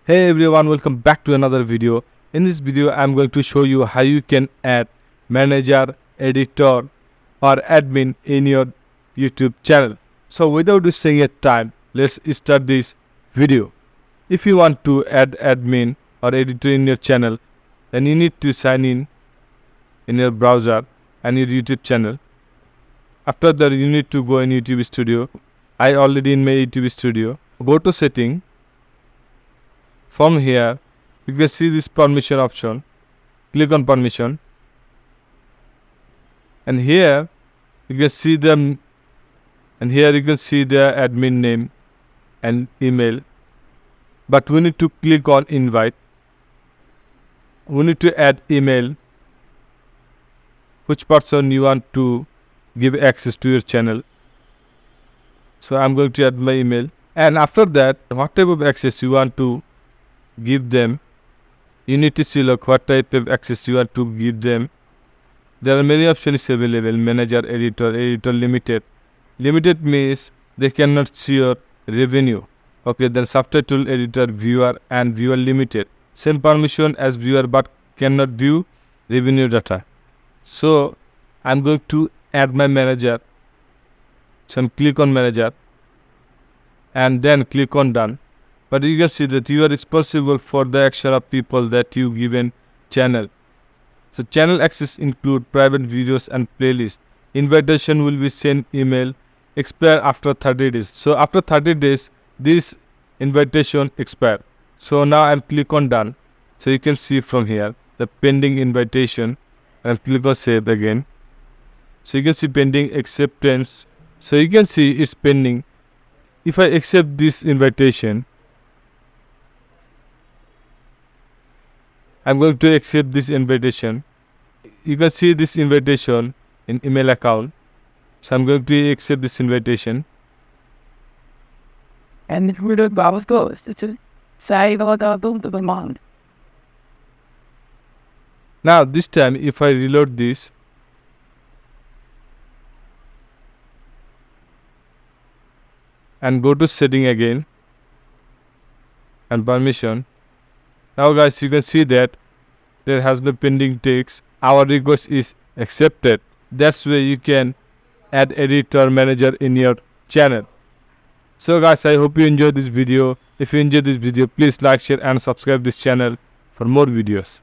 Hey everyone, welcome back to another video. In this video, I'm going to show you how you can add manager, editor or admin in your YouTube channel. So without wasting your time, let's start this video. If you want to add admin or editor in your channel, then you need to sign in your browser and your YouTube channel. After that, you need to go in YouTube Studio. I already in my YouTube Studio. Go to setting. From here, you can see this permission option. Click on permission. And here, you can see the admin name and email. But we need to click on invite. We need to add email. Which person you want to give access to your channel. So I'm going to add my email. And after that, what type of access you want to give them, you need to select what type of access you want to give them. There are many options available: manager, editor limited. Limited means they cannot see your revenue. Okay, then subtitle, editor, viewer and viewer limited. Same permission as viewer but cannot view revenue data. So I'm going to add my manager. So click on manager and then click on done. But you can see that you are responsible for the action of people that you given channel. So channel access include private videos and playlist. Invitation will be sent email, expire after 30 days. So after 30 days, this invitation expire. So now I'll click on done. So you can see from here the pending invitation. I'll click on save again. So you can see pending acceptance. So you can see it's pending. If I accept this invitation, I'm going to accept this invitation. You can see this invitation in email account. So I'm going to accept this invitation. And it would have got those. It's a side of the mind. Now this time if I reload this, and go to setting again and permission. Now guys, you can see that there has no pending text. Our request is accepted. That's where you can add editor manager in your channel. So guys, I hope you enjoyed this video. If you enjoyed this video, please like, share and subscribe this channel for more videos.